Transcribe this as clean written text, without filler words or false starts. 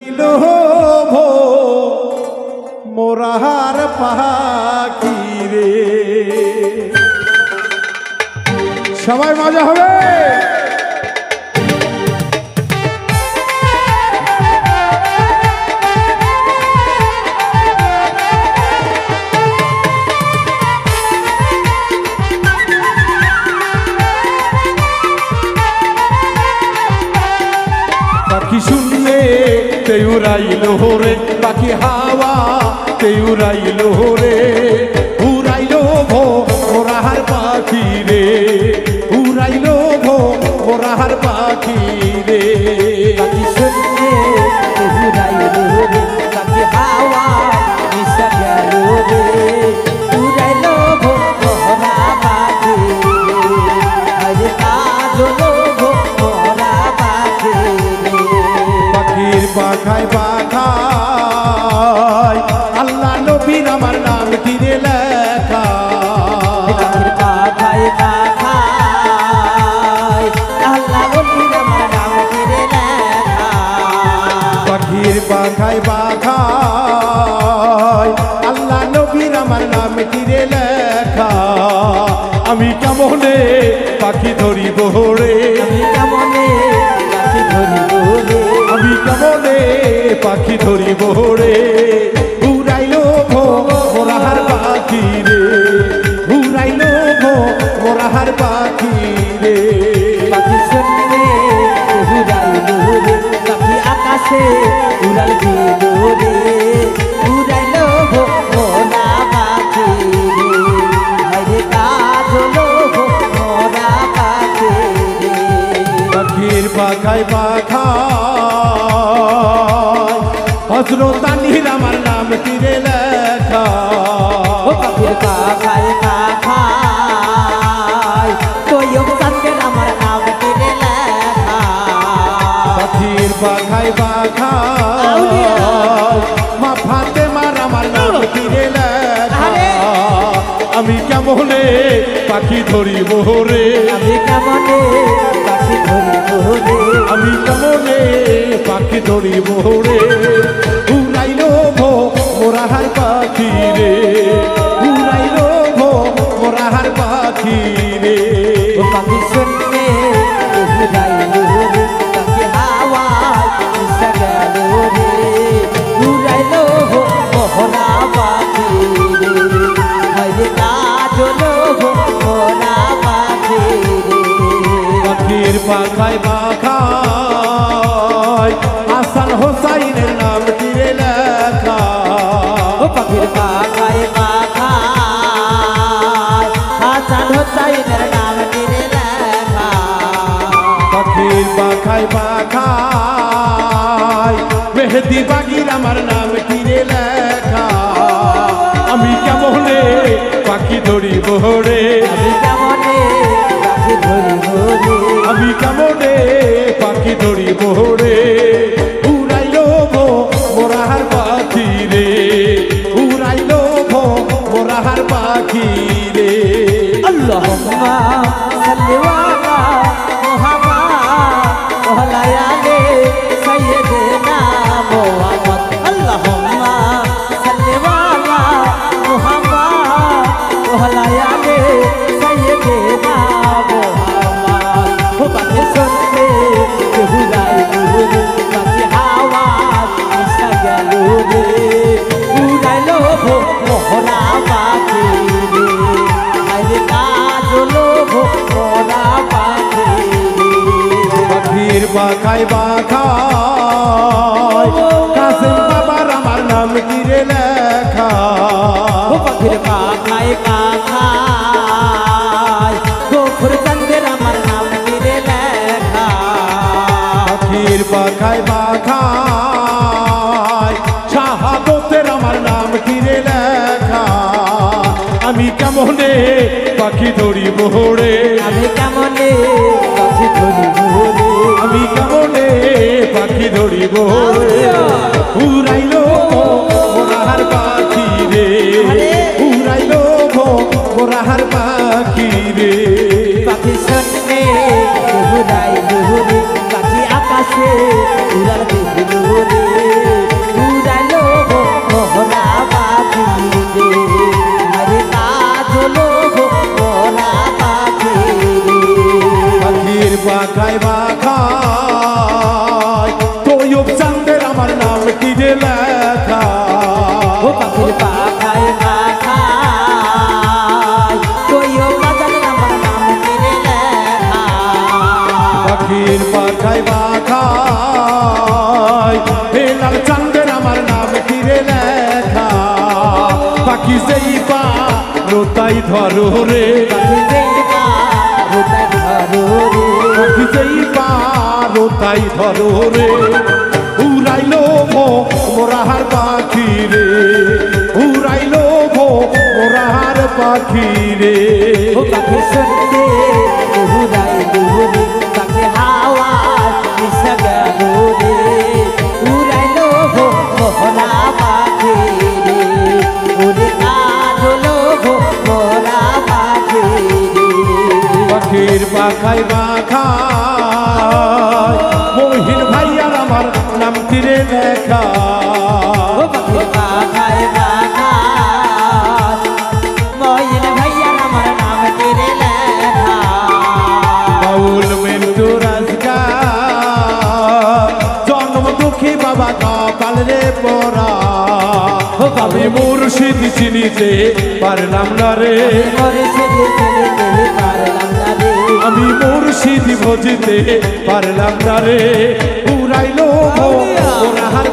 ভো মোরাহার পাখি রে। সবাই মজা হবে। পাখি শুনলে তে উড়াইলো রে, পাখি হাওয়া তে উড়াইলো রে, উড়াইলো ভো মোরাহার পাখি রে, উড়াইলো ভো মোরাহার পাখি রে। পাখি শুনলে তে উড়াইলো রে, পাখি হাওয়া মিশা গেল রে, উড়াইলো ভো মোরা পাখি রে, আরে কাজলো ভো মোরা পাখি রে। পাখির পাখায় পাখায় আল্লাহ নবীর আমার নাম তীরে লেখা। পাখির পাখায় পাখায় আল্লাহ নবীর আমার নাম তীরে লেখা। পাখির পাখায় পাখায় আল্লাহ নবীর আমার নাম তীরে লেখা। আমি কেমনে পাখি ধরিব রে, আমি কেমনে পাখি ধরিব রে, আমি কেমনে পাখি ধরিব রে, উড়াইলো ভো মোরাহার পাখি রে, উড়াইলো ভো মোরাহার পাখি রে। পাখি শুনলে উড়াইলো রে, পাখি আকাশে উড়াল দিল রে, উড়াইলো ভো মোরা পাখি রে, হায়রে কাজলো ভো মোরা পাখি রে। পাখির পাখায় পাখায় হজরতানির আমার নাম তীরে লেখা। ও পাখির পাখায় পাখায় তৈয়ব চাঁদের আমার নাম তীরে লেখা। পাখির পাখায় পাখায় মা ফাতেমার আমার নাম তীরে লেখা। আমি কেমনে পাখি ধরিব রে, আমি কেমনে পাখি ধরিব রে, আমি কেমনে পাখি ধরিব রে, উড়াইলো ভো মোরাহার পাখি রে, উড়াইলো ভো মোরাহার পাখি রে। ও পাখি শুনলে উড়াইলো রে, পাখি হাওয়ায় মিশা গেল রে, উড়াইলো ভো মোরা পাখি রে, হায়রে কাজলো ভো মোরা পাখি রে। পাখির পাখায় পাখায় হাসান হোসাইনের নাম তীরে লেখা। ও পাখির পাখায় পাখায় হাসান হোসাইনের নাম তীরে লেখা। পাখির পাখায় পাখায় মেহেদি বাগির আমার নাম তীরে লেখা। আমি কেমনে পাখি ধরিব রে, আমি কেমনে পাখি ধরিব রে, আমি কেমনে পাখি ধরিব রে, উড়াইলো ভো মোরাহার পাখি রে, উড়াইলো ভো মোরাহার পাখি রে। আল্লাহুম্মা সাল্লি আলা মুহাম্মাদ ওয়া আলা আলি সাইয়্যিদিনা মুহাম্মদ। আল্লাহুম্মা সাল্লি আলা মুহাম্মাদ ওয়া আলা আলি সাইয়্যিদিনা মুহাম্মদ। ও পাখি শুনলে উড়াইলো রে, পাখি হাওয়া মিশা গেল রে, উড়াইলো ভো মোরা পাখি রে, হায়রে কাজলো ভো মোরা পাখি রে। পাখির পাখায় পাখায় কাসেম বাবার আমার নাম তীরে লেখা। ও পাখির পাখায় পাখায় গফুর চাঁদের আমার নাম তীরে লেখা। পাখির পাখায় পাখায় শাহাদতের আমার নাম তীরে লেখা। আমি কেমনে পাখি ধরিব রে, আমি কেমনে পাখি ধরিব রে, আমি কেমনে পাখি ধরিব রে, উড়াইলো ভো মোরাহার পাখি রে, উড়াইলো ভো মোরাহার পাখি রে। পাখি শুনলে উড়াইলো রে, পাখি আকাশে উড়াল দিল রে, তীরে লেখা ও পাখির পাখায় পাখায় কইও বাজারে আমার নাম তীরে লেখা পাখির পাখায় পাখায় হে লাল চাঁদের আমার নাম তীরে লেখা পাখি যেই পা রোতাই ধরো রে পাখি যেই পা রোতাই ধরো রে পাখি যেই পা রোতাই ধরো রে উড়াইলো ভো মোরাহার পাখি রে উড়াইলো ভো মোরাহার পাখি রে ও পাখি শুনতে উড়াই দূরে পাখি হাওয়া মিশা গেল রে উড়াইলো ভো মোহনা পাখি রে উড়ে কাঁদলো ভো মোরা পাখি রে পাখির পাখায় পাখায় মহিন ভাইয়ার আমার নাম তীরে লেখা ও পাখির পাখায় পাখায় মহিন ভাইয়ার আমার নাম তীরে লেখা বাউল মেন্দু রাজকা জন্ম দুঃখী বাবা কপাল রে পরা আমি মুর্শিদ চিনিতে পারলাম না রে করে সেদিন চিনিতে পারলাম না রে আমি মুর্শিদ ভজিতে পারলাম না রে উড়াইলো ওরাহার